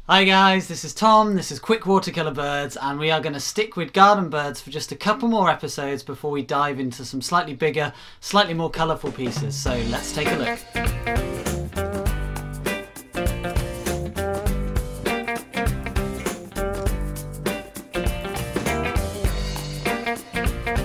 Hi guys, this is Tom, this is Quick Watercolour Birds, and we are going to stick with garden birds for just a couple more episodes before we dive into some slightly bigger, slightly more colourful pieces, so let's take a look.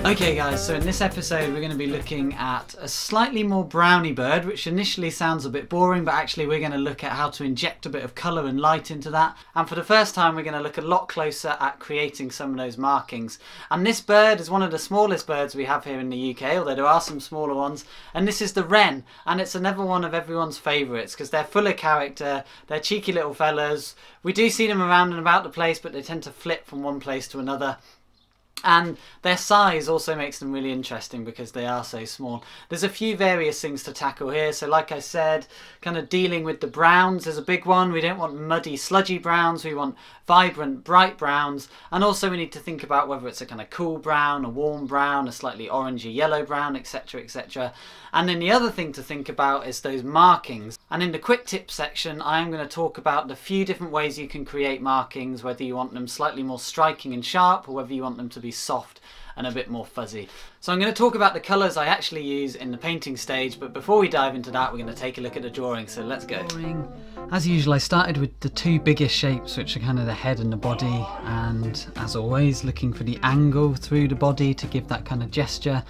Okay guys, so in this episode we're going to be looking at a slightly more browny bird, which initially sounds a bit boring, but actually we're going to look at how to inject a bit of colour and light into that. And for the first time we're going to look a lot closer at creating some of those markings. And this bird is one of the smallest birds we have here in the UK, although there are some smaller ones. And this is the wren, and it's another one of everyone's favourites because they're full of character, they're cheeky little fellas. We do see them around and about the place, but they tend to flip from one place to another. And their size also makes them really interesting because they are so small. There's a few various things to tackle here. So like I said, kind of dealing with the browns is a big one. We don't want muddy, sludgy browns. We want vibrant, bright browns. And also we need to think about whether it's a kind of cool brown, a warm brown, a slightly orangey yellow brown, etc, etc. And then the other thing to think about is those markings. And in the quick tips section, I am going to talk about the few different ways you can create markings, whether you want them slightly more striking and sharp, or whether you want them to be soft and a bit more fuzzy. So I'm going to talk about the colours I actually use in the painting stage, but before we dive into that we're going to take a look at the drawing, so let's go. As usual, I started with the two biggest shapes, which are kind of the head and the body, and as always looking for the angle through the body to give that kind of gesture.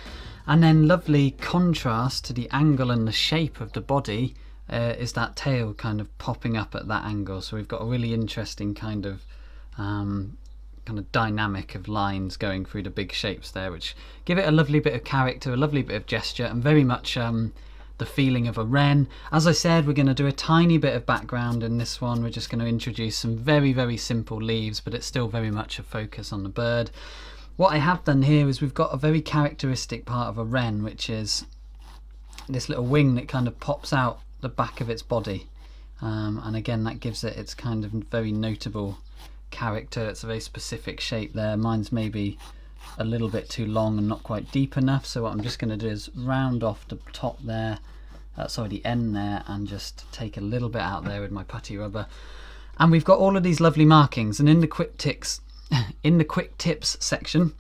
And then lovely contrast to the angle and the shape of the body is that tail kind of popping up at that angle. So we've got a really interesting kind of dynamic of lines going through the big shapes there, which give it a lovely bit of character, a lovely bit of gesture, and very much the feeling of a wren. As I said, we're going to do a tiny bit of background in this one. We're just going to introduce some very, very simple leaves, but it's still very much a focus on the bird. What I have done here is we've got a very characteristic part of a wren, which is this little wing that kind of pops out the back of its body. And again, that gives it its kind of very notable character. It's a very specific shape there. Mine's maybe a little bit too long and not quite deep enough, so what I'm just going to do is round off the top there, sorry, the end there, and just take a little bit out there with my putty rubber. And we've got all of these lovely markings, and in the quick tips section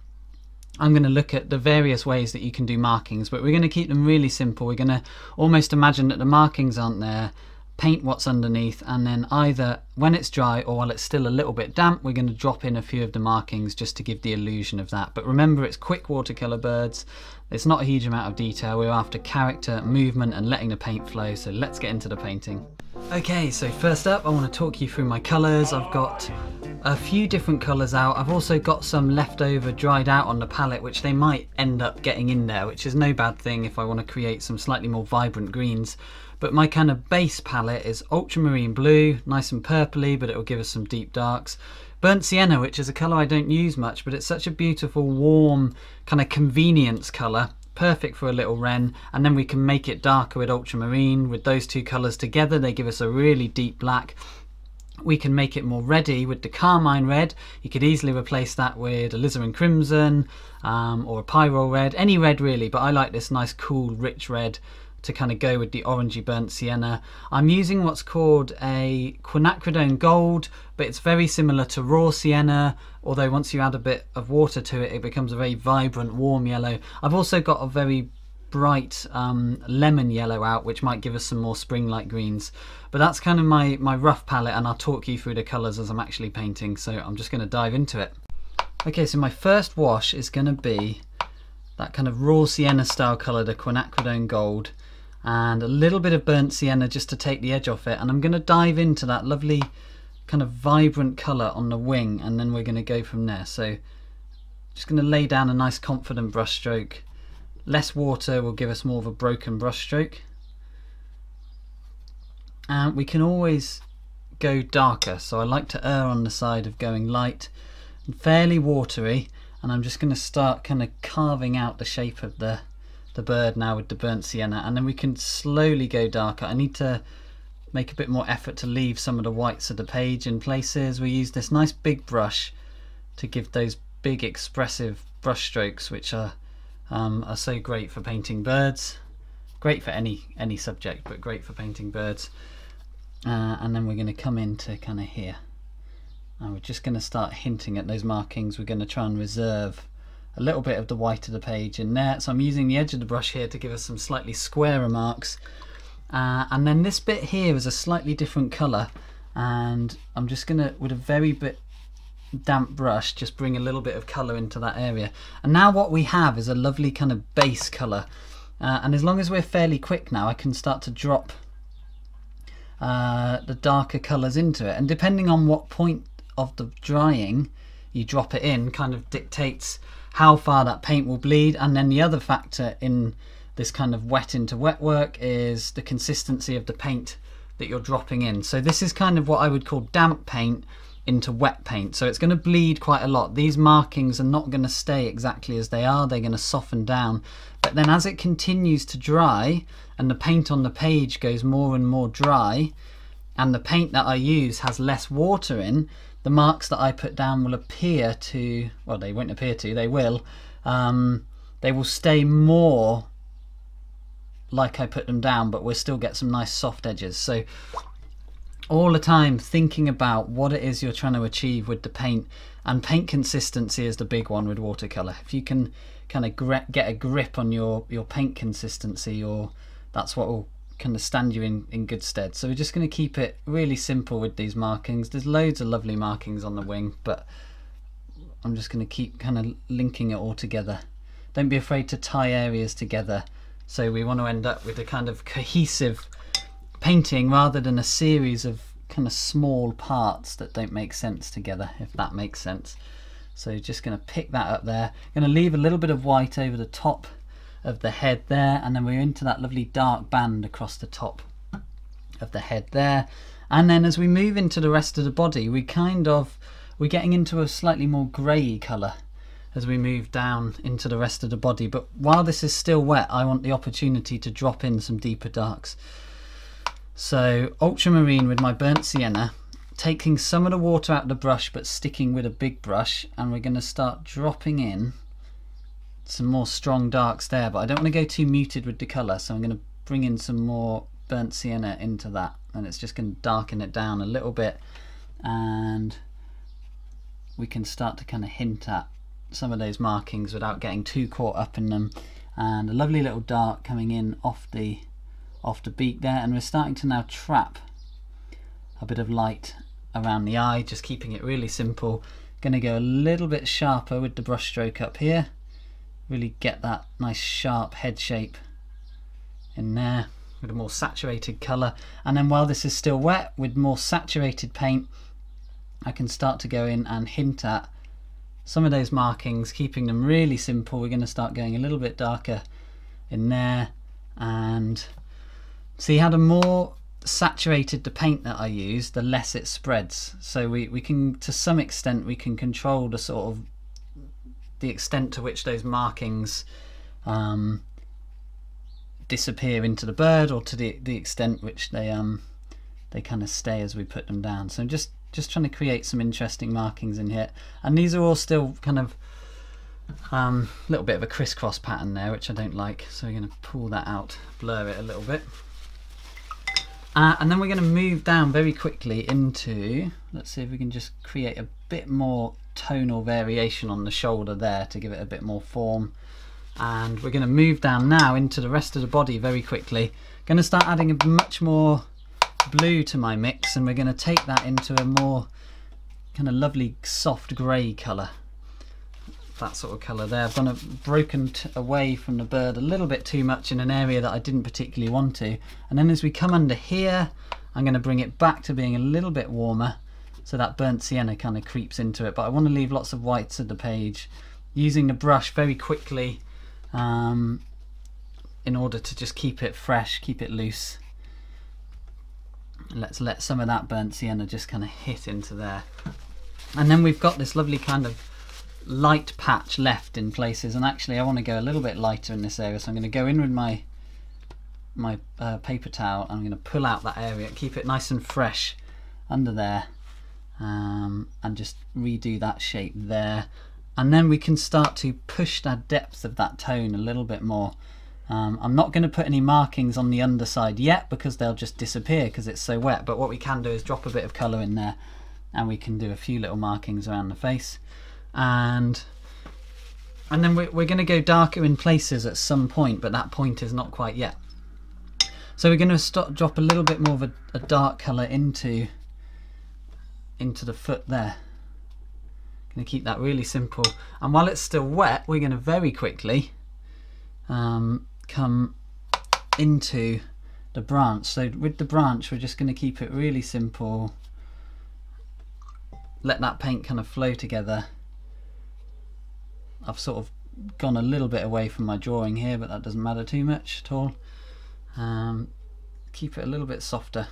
I'm going to look at the various ways that you can do markings, but we're going to keep them really simple. We're going to almost imagine that the markings aren't there, paint what's underneath, and then either when it's dry or while it's still a little bit damp, we're going to drop in a few of the markings just to give the illusion of that. But remember, it's quick watercolour birds. It's not a huge amount of detail. We're after character, movement, and letting the paint flow. So let's get into the painting. Okay, so first up I want to talk you through my colours. I've got a few different colours out. I've also got some left over dried out on the palette, which they might end up getting in there, which is no bad thing if I want to create some slightly more vibrant greens. But my kind of base palette is Ultramarine Blue, nice and purpley, but it will give us some deep darks. Burnt Sienna, which is a colour I don't use much, but it's such a beautiful, warm, kind of convenience colour. Perfect for a little wren. And then we can make it darker with ultramarine. With those two colours together, they give us a really deep black. We can make it more reddy with the Carmine Red. You could easily replace that with alizarin crimson or a pyrrole red, any red really, but I like this nice cool rich red to kind of go with the orangey burnt sienna. I'm using what's called a Quinacridone gold, but it's very similar to raw sienna, although once you add a bit of water to it, it becomes a very vibrant warm yellow. I've also got a very bright lemon yellow out, which might give us some more spring-like greens. But that's kind of my rough palette, and I'll talk you through the colours as I'm actually painting, so I'm just going to dive into it. Okay, so my first wash is going to be that kind of raw sienna style colour, the Quinacridone gold, and a little bit of burnt sienna just to take the edge off it. And I'm going to dive into that lovely kind of vibrant colour on the wing, and then we're going to go from there. So just going to lay down a nice confident brush stroke. Less water will give us more of a broken brush stroke. And we can always go darker, so I like to err on the side of going light and fairly watery. And I'm just going to start kind of carving out the shape of the bird now with the burnt sienna, and then we can slowly go darker. I need to make a bit more effort to leave some of the whites of the page in places. We use this nice big brush to give those big expressive brush strokes, which are so great for painting birds. Great for any subject, but great for painting birds. And then we're going to come into kind of here. And we're just going to start hinting at those markings. We're going to try and reserve a little bit of the white of the page in there. So I'm using the edge of the brush here to give us some slightly squarer marks. And then this bit here is a slightly different colour, and I'm just going to, with a very bit damp brush, just bring a little bit of colour into that area. And now what we have is a lovely kind of base colour. And as long as we're fairly quick now, I can start to drop the darker colours into it. And depending on what point of the drying you drop it in, kind of dictates how far that paint will bleed. And then the other factor in this kind of wet into wet work is the consistency of the paint that you're dropping in. So this is kind of what I would call damp paint into wet paint, so it's going to bleed quite a lot. These markings are not going to stay exactly as they are, they're going to soften down. But then as it continues to dry and the paint on the page goes more and more dry, and the paint that I use has less water in, the marks that I put down will appear to, well, they won't appear to, they will stay more like I put them down, but we'll still get some nice soft edges. So all the time thinking about what it is you're trying to achieve with the paint, and paint consistency is the big one with watercolour. If you can kind of get a grip on your paint consistency, or that's what will kind of stand you in good stead. So we're just going to keep it really simple with these markings. There's loads of lovely markings on the wing, but I'm just going to keep kind of linking it all together. Don't be afraid to tie areas together. So we want to end up with a kind of cohesive painting rather than a series of kind of small parts that don't make sense together, if that makes sense. So just going to pick that up there. Going to leave a little bit of white over the top of the head there, and then we're into that lovely dark band across the top of the head there. And then as we move into the rest of the body, we're getting into a slightly more grey colour as we move down into the rest of the body. But while this is still wet, I want the opportunity to drop in some deeper darks. So ultramarine with my burnt sienna, taking some of the water out of the brush but sticking with a big brush, and we're going to start dropping in some more strong darks there, but I don't want to go too muted with the colour, so I'm going to bring in some more burnt sienna into that, and it's just going to darken it down a little bit, and we can start to kind of hint at some of those markings without getting too caught up in them. And a lovely little dark coming in off the beak there, and we're starting to now trap a bit of light around the eye, just keeping it really simple. Going to go a little bit sharper with the brush stroke up here, really get that nice sharp head shape in there with a more saturated colour. And then while this is still wet, with more saturated paint, I can start to go in and hint at some of those markings, keeping them really simple. We're going to start going a little bit darker in there, and see how the more saturated the paint that I use, the less it spreads. So we can, to some extent, we can control the sort of the extent to which those markings disappear into the bird, or to the extent which they kind of stay as we put them down. So I'm just trying to create some interesting markings in here, and these are all still kind of a little bit of a crisscross pattern there, which I don't like, so we're going to pull that out, blur it a little bit. And then we're going to move down very quickly into, let's see if we can just create a bit more tonal variation on the shoulder there to give it a bit more form. And we're going to move down now into the rest of the body very quickly. Going to start adding a much more blue to my mix, and we're going to take that into a more kind of lovely soft grey colour. That sort of colour there. I've broken away from the bird a little bit too much in an area that I didn't particularly want to, and then as we come under here, I'm going to bring it back to being a little bit warmer, so that burnt sienna kind of creeps into it. But I want to leave lots of whites of the page, using the brush very quickly in order to just keep it fresh, keep it loose. And let's let some of that burnt sienna just kind of hit into there, and then we've got this lovely kind of light patch left in places. And actually I want to go a little bit lighter in this area, so I'm going to go in with my paper towel. I'm going to pull out that area, keep it nice and fresh under there, and just redo that shape there. And then we can start to push the depth of that tone a little bit more. I'm not going to put any markings on the underside yet because they'll just disappear because it's so wet, but what we can do is drop a bit of colour in there and we can do a few little markings around the face, and then we're going to go darker in places at some point, but that point is not quite yet. So we're going to drop a little bit more of a dark colour into the foot there. Going to keep that really simple, and while it's still wet, we're going to very quickly come into the branch. So with the branch, we're just going to keep it really simple, let that paint kind of flow together. I've sort of gone a little bit away from my drawing here, but that doesn't matter too much at all. Keep it a little bit softer.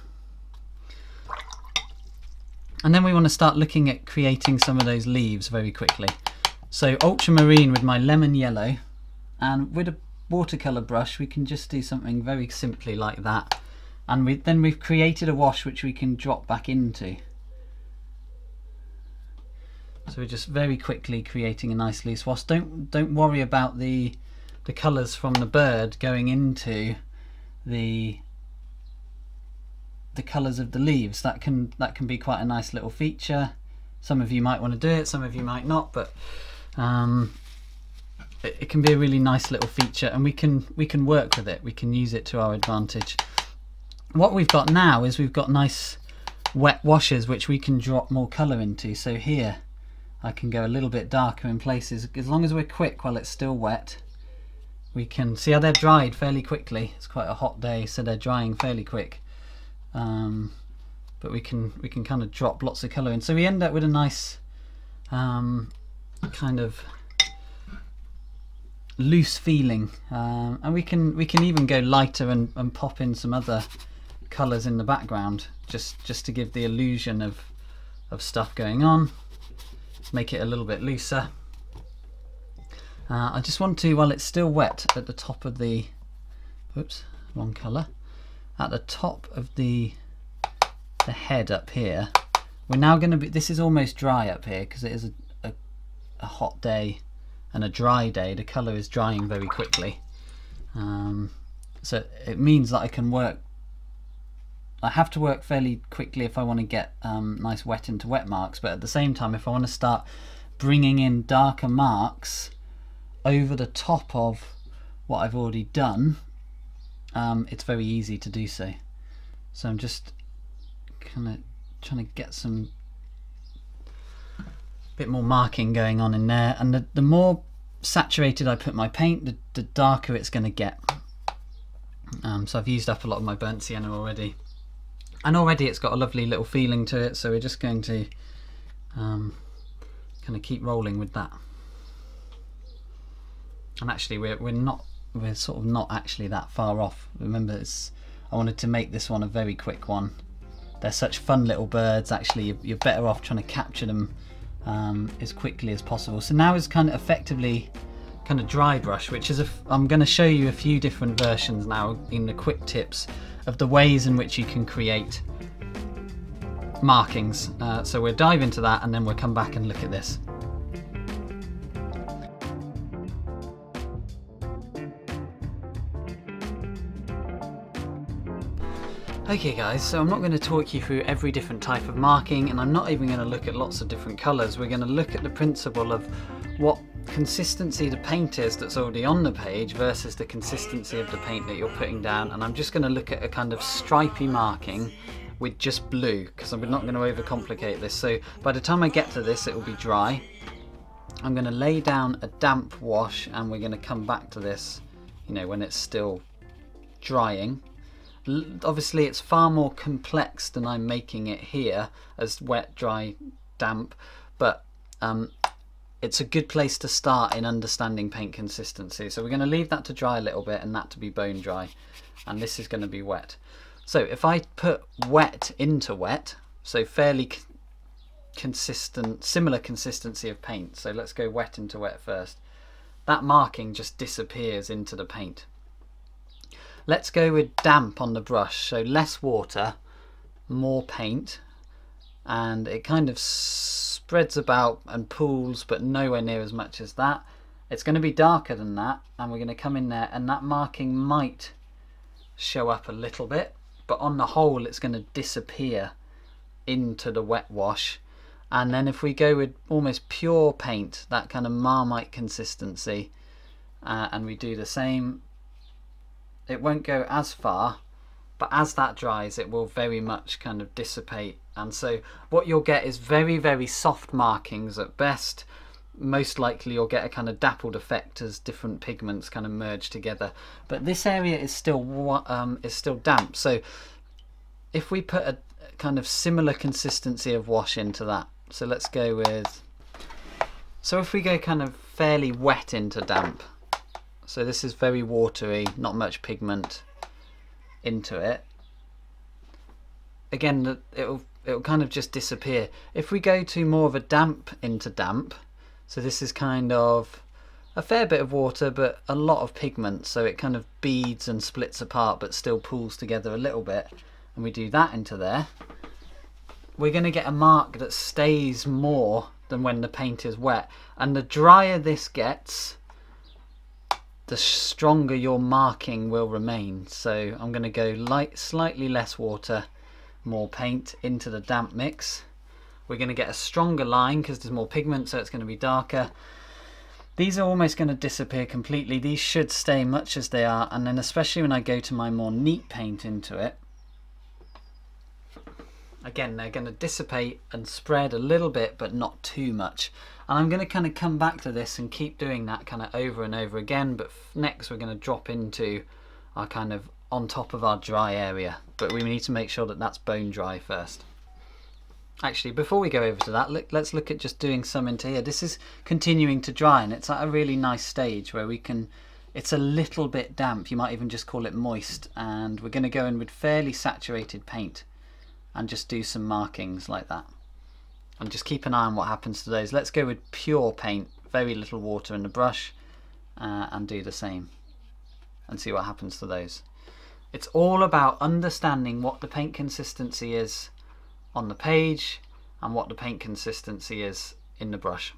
And then we want to start looking at creating some of those leaves very quickly. So ultramarine with my lemon yellow, and with a watercolor brush we can just do something very simply like that, and we've created a wash which we can drop back into. So we're just very quickly creating a nice loose wash. Don't worry about the colours from the bird going into the colours of the leaves. That can be quite a nice little feature. Some of you might want to do it, some of you might not, but it can be a really nice little feature, and we can work with it. We can use it to our advantage. What we've got now is we've got nice wet washes which we can drop more colour into. So here I can go a little bit darker in places. As long as we're quick while it's still wet, we can see how they're dried fairly quickly. It's quite a hot day, so they're drying fairly quick. But we can kind of drop lots of colour in, so we end up with a nice kind of loose feeling, and we can even go lighter and pop in some other colours in the background just to give the illusion of stuff going on, make it a little bit looser. I just want to, while it's still wet, at the top of the, whoops, wrong colour, at the top of the head up here, we're now going to be, this is almost dry up here because it is a hot day and a dry day. The colour is drying very quickly, so it means that I have to work fairly quickly if I want to get nice wet into wet marks, but at the same time, if I want to start bringing in darker marks over the top of what I've already done, it's very easy to do so. So I'm just kind of trying to get some bit more marking going on in there, and the more saturated I put my paint, the darker it's going to get. So I've used up a lot of my burnt sienna already, and already it's got a lovely little feeling to it, so we're just going to kind of keep rolling with that. And actually we're sort of not actually that far off. Remember, I wanted to make this one a very quick one. They're such fun little birds. Actually, you're better off trying to capture them as quickly as possible. So now is kind of effectively kind of dry brush, which is I'm going to show you a few different versions now in the quick tips of the ways in which you can create markings. So we'll dive into that, and then we'll come back and look at this. Okay guys, so I'm not going to talk you through every different type of marking, and I'm not even going to look at lots of different colours. We're going to look at the principle of what consistency the paint is that's already on the page versus the consistency of the paint that you're putting down, and I'm just going to look at a kind of stripy marking with just blue, because I'm not going to overcomplicate this. So by the time I get to this, it will be dry. I'm going to lay down a damp wash, and we're going to come back to this, you know, when it's still drying. Obviously it's far more complex than I'm making it here as wet, dry, damp, but it's a good place to start in understanding paint consistency. So we're going to leave that to dry a little bit and that to be bone dry, and this is going to be wet. So if I put wet into wet, so fairly consistent, similar consistency of paint, so let's go wet into wet first, that marking just disappears into the paint. Let's go with damp on the brush, so less water, more paint, and it kind of spreads about and pools, but nowhere near as much as that. It's going to be darker than that, and we're going to come in there, and that marking might show up a little bit, but on the whole it's going to disappear into the wet wash. And then if we go with almost pure paint, that kind of Marmite consistency, and we do the same, it won't go as far, but as that dries it will very much kind of dissipate, and so what you'll get is very, very soft markings at best. Most likely you'll get a kind of dappled effect as different pigments kind of merge together, but this area is still damp. So if we put a kind of similar consistency of wash into that, so let's go with, so if we go kind of fairly wet into damp, so this is very watery, not much pigment into it, again it'll kind of just disappear. If we go to more of a damp into damp, so this is kind of a fair bit of water but a lot of pigment, so it kind of beads and splits apart but still pulls together a little bit, and we do that into there, we're going to get a mark that stays more than when the paint is wet. And the drier this gets, the stronger your marking will remain. So I'm going to go slightly less water, more paint into the damp mix. We're going to get a stronger line because there's more pigment, so it's going to be darker. These are almost going to disappear completely. These should stay much as they are, and then especially when I go to my more neat paint into it, again they're going to dissipate and spread a little bit but not too much. And I'm going to kind of come back to this and keep doing that kind of over and over again, but next we're going to drop into our kind of on top of our dry area, but we need to make sure that that's bone dry first. Actually, before we go over to that, let's look at just doing some into here. This is continuing to dry and it's at a really nice stage where we can, it's a little bit damp, you might even just call it moist, and we're going to go in with fairly saturated paint and just do some markings like that, and just keep an eye on what happens to those. Let's go with pure paint, very little water in the brush, and do the same and see what happens to those. It's all about understanding what the paint consistency is on the page and what the paint consistency is in the brush,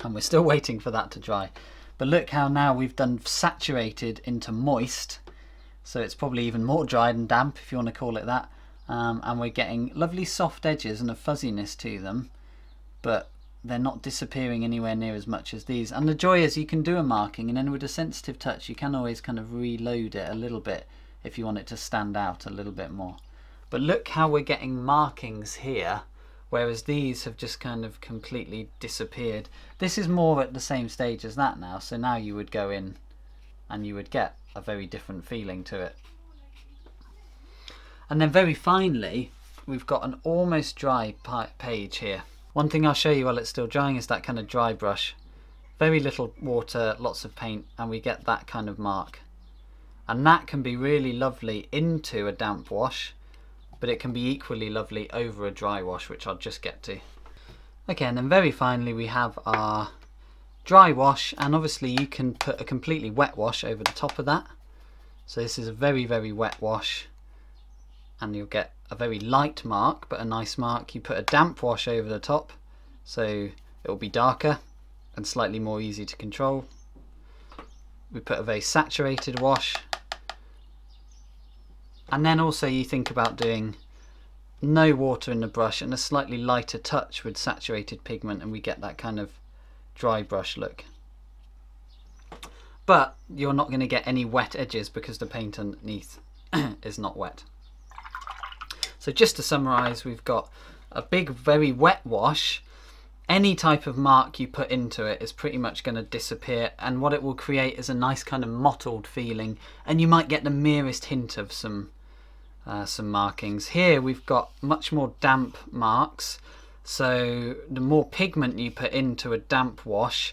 and we're still waiting for that to dry. But look how now we've done saturated into moist, so it's probably even more dry than damp if you want to call it that. And we're getting lovely soft edges and a fuzziness to them, but they're not disappearing anywhere near as much as these. And the joy is you can do a marking, and then with a sensitive touch you can always kind of reload it a little bit if you want it to stand out a little bit more. But look how we're getting markings here, whereas these have just kind of completely disappeared. This is more at the same stage as that now, so now you would go in and you would get a very different feeling to it. And then very finally, we've got an almost dry page here. One thing I'll show you while it's still drying is that kind of dry brush. Very little water, lots of paint, and we get that kind of mark. And that can be really lovely into a damp wash, but it can be equally lovely over a dry wash, which I'll just get to. Okay, and then very finally we have our dry wash, and obviously you can put a completely wet wash over the top of that. So this is a very, very wet wash, and you'll get a very light mark but a nice mark. You put a damp wash over the top, so it will be darker and slightly more easy to control. We put a very saturated wash, and then also you think about doing no water in the brush and a slightly lighter touch with saturated pigment, and we get that kind of dry brush look. But you're not going to get any wet edges because the paint underneath is not wet. So just to summarise, we've got a big, very wet wash. Any type of mark you put into it is pretty much going to disappear, and what it will create is a nice kind of mottled feeling, and you might get the merest hint of some markings. Here we've got much more damp marks, so the more pigment you put into a damp wash,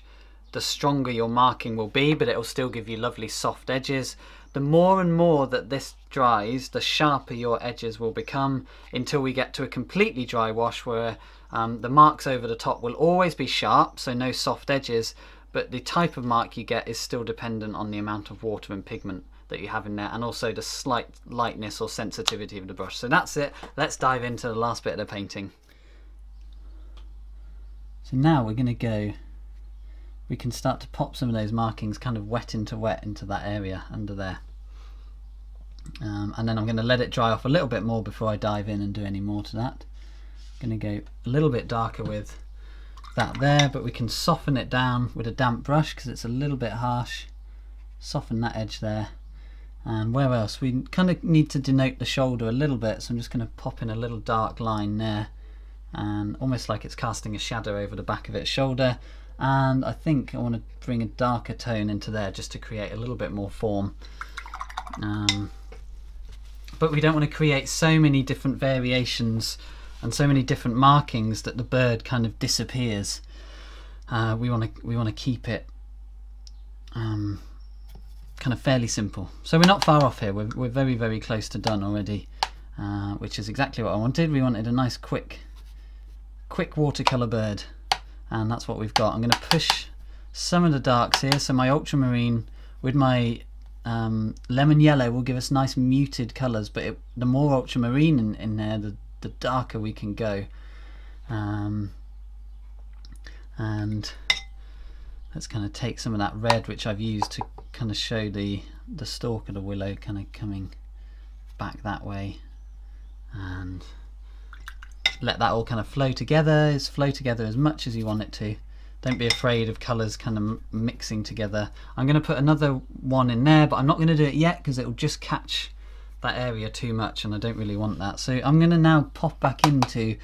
the stronger your marking will be, but it will still give you lovely soft edges. The more and more that this dries, the sharper your edges will become, until we get to a completely dry wash where the marks over the top will always be sharp, so no soft edges, but the type of mark you get is still dependent on the amount of water and pigment that you have in there, and also the slight lightness or sensitivity of the brush. So that's it. Let's dive into the last bit of the painting. So now we're going to go, we can start to pop some of those markings kind of wet into that area under there. And then I'm going to let it dry off a little bit more before I dive in and do any more to that. Going to go a little bit darker with that there, but we can soften it down with a damp brush because it's a little bit harsh. Soften that edge there. And where else? We kind of need to denote the shoulder a little bit, so I'm just going to pop in a little dark line there, and almost like it's casting a shadow over the back of its shoulder. And I think I want to bring a darker tone into there just to create a little bit more form. But we don't want to create so many different variations and so many different markings that the bird kind of disappears. We want to keep it kind of fairly simple. So we're not far off here. We're very, very close to done already, which is exactly what I wanted. We wanted a nice quick watercolor bird, and that's what we've got. I'm going to push some of the darks here. So my ultramarine with my lemon yellow will give us nice muted colors, but the more ultramarine in there, the darker we can go. And let's kind of take some of that red, which I've used to kind of show the stalk of the willow kind of coming back that way, and let that all kind of flow together. Flow together as much as you want it to. Don't be afraid of colours kind of mixing together. I'm going to put another one in there, but I'm not going to do it yet because it will just catch that area too much, and I don't really want that. So I'm going to now pop back into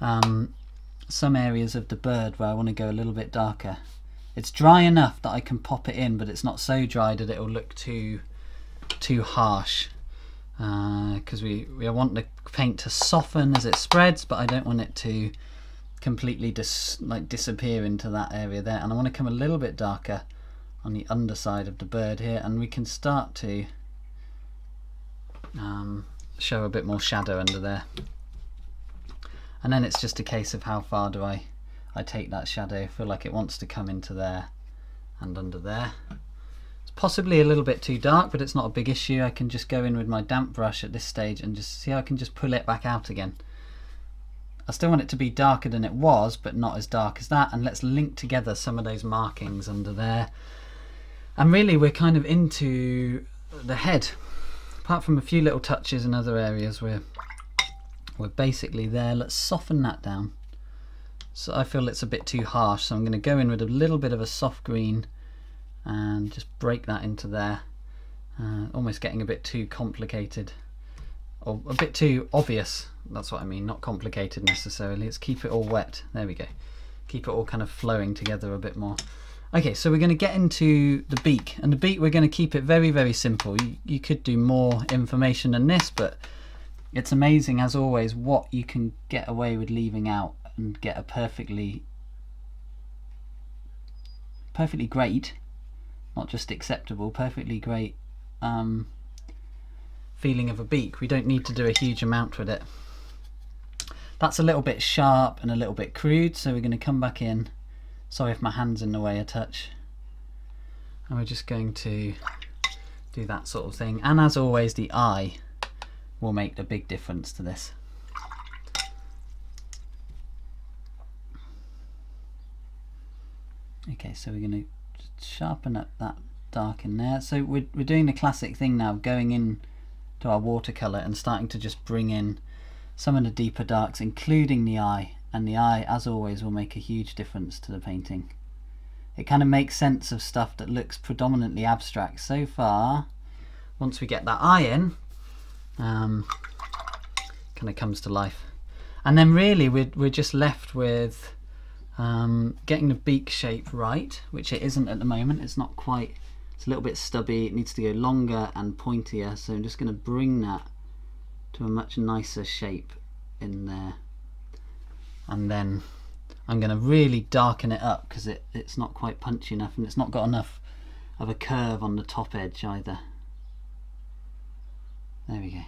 some areas of the bird where I want to go a little bit darker. It's dry enough that I can pop it in, but it's not so dry that it will look too harsh, because we want the paint to soften as it spreads, but I don't want it to completely disappear into that area there. And I want to come a little bit darker on the underside of the bird here, and we can start to show a bit more shadow under there. And then it's just a case of how far do I take that shadow. I feel like it wants to come into there and under there. It's possibly a little bit too dark, but it's not a big issue. I can just go in with my damp brush at this stage and just see how I can just pull it back out again. I still want it to be darker than it was, but not as dark as that. And let's link together some of those markings under there. And really we're kind of into the head. Apart from a few little touches in other areas, we're basically there. Let's soften that down. So I feel it's a bit too harsh, so I'm going to go in with a little bit of a soft green and just break that into there. Almost getting a bit too complicated, or a bit too obvious. That's what I mean, not complicated necessarily. Let's keep it all wet. There we go. Keep it all kind of flowing together a bit more. Okay, so we're going to get into the beak, and the beak we're going to keep it very, very simple. You could do more information than this, but it's amazing as always what you can get away with leaving out and get a perfectly great, not just acceptable, perfectly great feeling of a beak. We don't need to do a huge amount with it. That's a little bit sharp and a little bit crude, so we're going to come back in. Sorry if my hand's in the way a touch. And we're just going to do that sort of thing. And as always, the eye will make the big difference to this. Okay, so we're going to sharpen up that dark in there. So we're doing the classic thing now, going in to our watercolour and starting to just bring in some of the deeper darks, including the eye. And the eye, as always, will make a huge difference to the painting. It kind of makes sense of stuff that looks predominantly abstract so far. Once we get that eye in, kind of comes to life. And then really we're just left with getting the beak shape right, which it isn't at the moment. It's not quite, it's a little bit stubby. It needs to go longer and pointier, so I'm just going to bring that to a much nicer shape in there. And then I'm going to really darken it up because it's not quite punchy enough, and it's not got enough of a curve on the top edge either. There we go.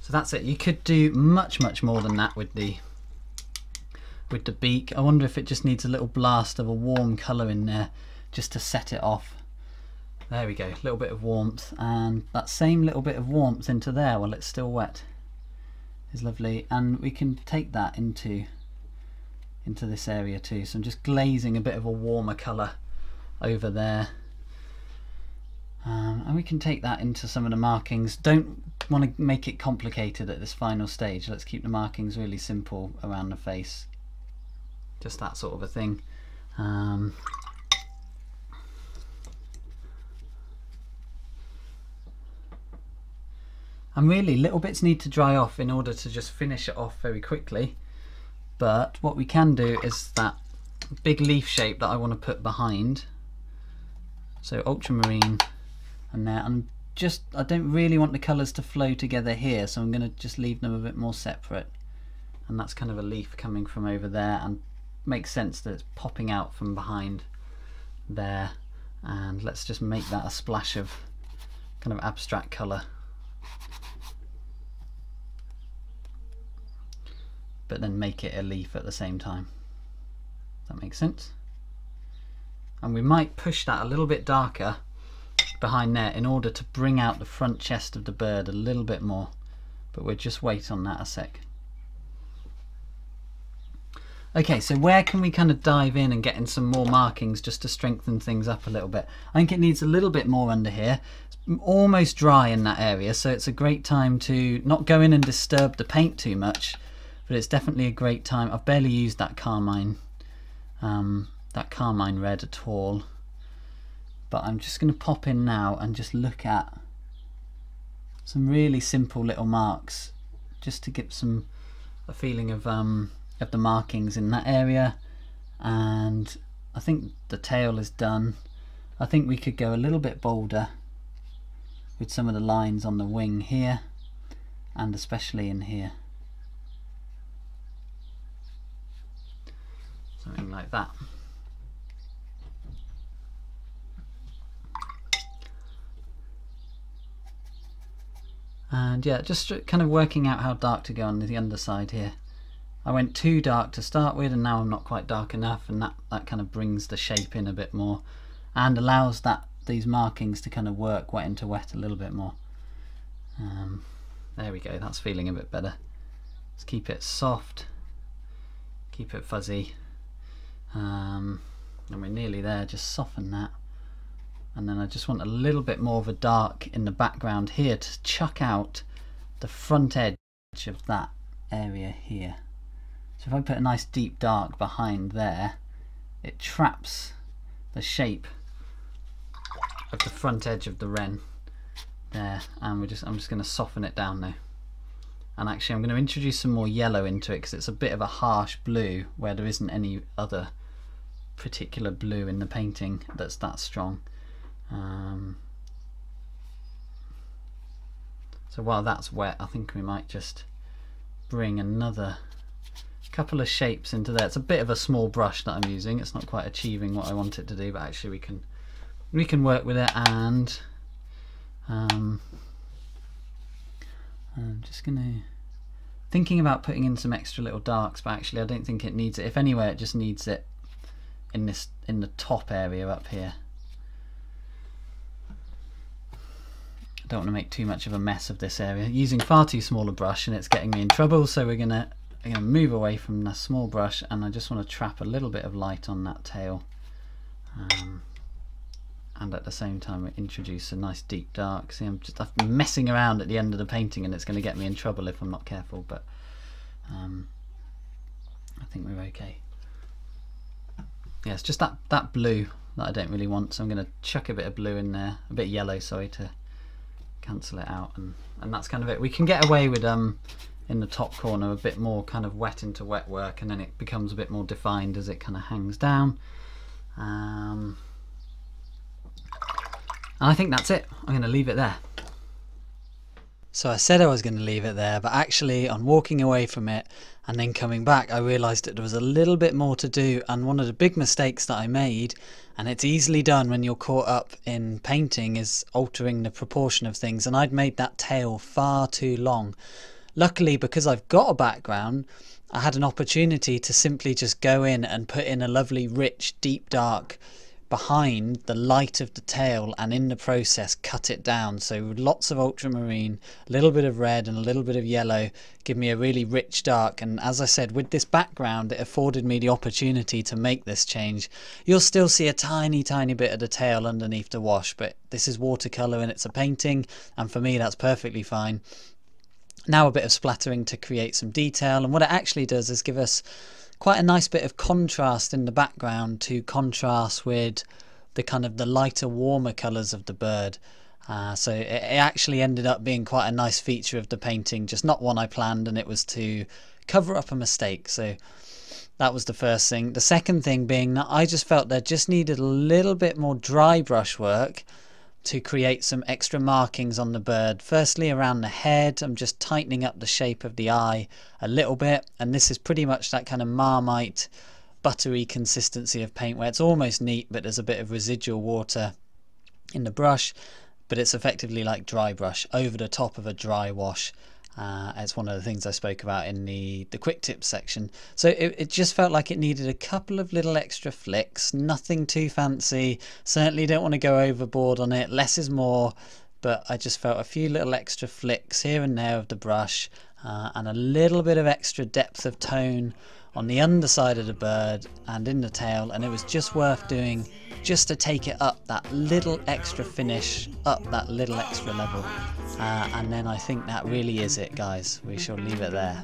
So that's it. You could do much more than that with the beak. I wonder if it just needs a little blast of a warm colour in there just to set it off. There we go, a little bit of warmth, and that same little bit of warmth into there while it's still wet is lovely. And we can take that into this area too. So I'm just glazing a bit of a warmer colour over there. And And we can take that into some of the markings. Don't want to make it complicated at this final stage. Let's keep the markings really simple around the face. Just that sort of a thing. And really little bits need to dry off in order to just finish it off very quickly. But what we can do is that big leaf shape that I want to put behind. So ultramarine and there, and just I don't really want the colours to flow together here, so I'm going to just leave them a bit more separate. And that's kind of a leaf coming from over there, and makes sense that it's popping out from behind there. And let's just make that a splash of kind of abstract colour, but then make it a leaf at the same time. That makes sense. And we might push that a little bit darker behind there in order to bring out the front chest of the bird a little bit more, but we'll just wait on that a sec. Okay, so where can we kind of dive in and get in some more markings just to strengthen things up a little bit? I think it needs a little bit more under here. It's almost dry in that area, so it's a great time to not go in and disturb the paint too much, but it's definitely a great time. I've barely used that Carmine Red at all, but I'm just going to pop in now and just look at some really simple little marks just to give a feeling of the markings in that area. And I think the tail is done. I think we could go a little bit bolder with some of the lines on the wing here, and especially in here. Something like that. And yeah, just kind of working out how dark to go on the underside here. I went too dark to start with, and now I'm not quite dark enough, and that kind of brings the shape in a bit more and allows these markings to kind of work wet into wet a little bit more. There we go, that's feeling a bit better. Let's keep it soft, keep it fuzzy, and we're nearly there. Just soften that, and then I just want a little bit more of a dark in the background here to chuck out the front edge of that area here. So if I put a nice deep dark behind there, it traps the shape of the front edge of the wren there, and I'm just going to soften it down now. And actually I'm going to introduce some more yellow into it because it's a bit of a harsh blue where there isn't any other particular blue in the painting that's that strong. So while that's wet, I think we might just bring another couple of shapes into there. It's a bit of a small brush that I'm using. It's not quite achieving what I want it to do, but actually we can work with it. And I'm just thinking about putting in some extra little darks, but actually I don't think it needs it. If anywhere, it just needs it in the top area up here. I don't want to make too much of a mess of this area. Using far too small a brush and it's getting me in trouble, so we're gonna move away from the small brush, and I just want to trap a little bit of light on that tail, and at the same time introduce a nice deep dark. See, I'm messing around at the end of the painting, and it's going to get me in trouble if I'm not careful, but I think we're okay. Yeah, it's just that blue that I don't really want, so I'm going to chuck a bit of blue in there, a bit of yellow, sorry, to cancel it out, and that's kind of it. We can get away with in the top corner a bit more kind of wet into wet work, and then it becomes a bit more defined as it kind of hangs down. And I think that's it. I'm going to leave it there. So I said I was going to leave it there, but actually on walking away from it and then coming back, I realised that there was a little bit more to do. And one of the big mistakes that I made, and it's easily done when you're caught up in painting, is altering the proportion of things. And I'd made that tail far too long. Luckily, because I've got a background, I had an opportunity to simply just go in and put in a lovely rich deep dark behind the light of the tail, and in the process cut it down. So lots of ultramarine, a little bit of red and a little bit of yellow give me a really rich dark. And as I said, with this background, it afforded me the opportunity to make this change. You'll still see a tiny bit of the tail underneath the wash, but this is watercolor and it's a painting, and for me that's perfectly fine. Now a bit of splattering to create some detail, and what it actually does is give us quite a nice bit of contrast in the background to contrast with the kind of the lighter, warmer colours of the bird. So it actually ended up being quite a nice feature of the painting, just not one I planned, and it was to cover up a mistake. So that was the first thing. The second thing being that I just felt there just needed a little bit more dry brush work to create some extra markings on the bird. Firstly, around the head, I'm just tightening up the shape of the eye a little bit, and this is pretty much that kind of Marmite buttery consistency of paint where it's almost neat but there's a bit of residual water in the brush, but it's effectively like dry brush over the top of a dry wash. It's one of the things I spoke about in the quick tips section. So it just felt like it needed a couple of little extra flicks, nothing too fancy. Certainly don't want to go overboard on it, less is more, but I just felt a few little extra flicks here and there of the brush, and a little bit of extra depth of tone on the underside of the bird and in the tail, and it was just worth doing just to take it up that little extra finish, up that little extra level. And then I think that really is it, guys. We shall leave it there.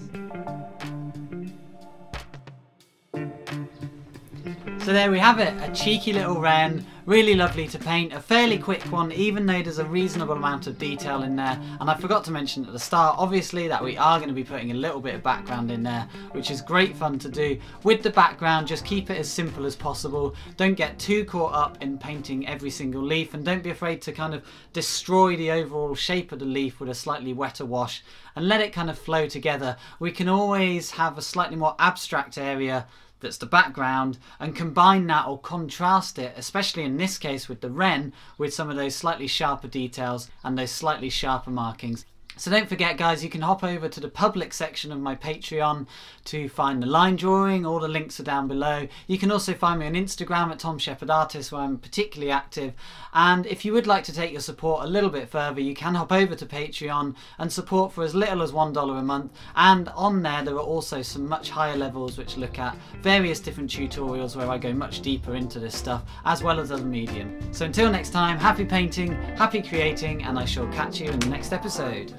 So there we have it, a cheeky little wren, really lovely to paint, a fairly quick one even though there's a reasonable amount of detail in there. And I forgot to mention at the start obviously that we are going to be putting a little bit of background in there, which is great fun to do. With the background, just keep it as simple as possible, don't get too caught up in painting every single leaf, and don't be afraid to kind of destroy the overall shape of the leaf with a slightly wetter wash and let it kind of flow together. We can always have a slightly more abstract area that's the background and combine that or contrast it, especially in this case with the wren, with some of those slightly sharper details and those slightly sharper markings. So don't forget, guys, you can hop over to the public section of my Patreon to find the line drawing. All the links are down below. You can also find me on Instagram at Tom Shepherd Artist, where I'm particularly active. And if you would like to take your support a little bit further, you can hop over to Patreon and support for as little as $1 a month. And on there are also some much higher levels which look at various different tutorials where I go much deeper into this stuff, as well as other medium. So until next time, happy painting, happy creating, and I shall catch you in the next episode.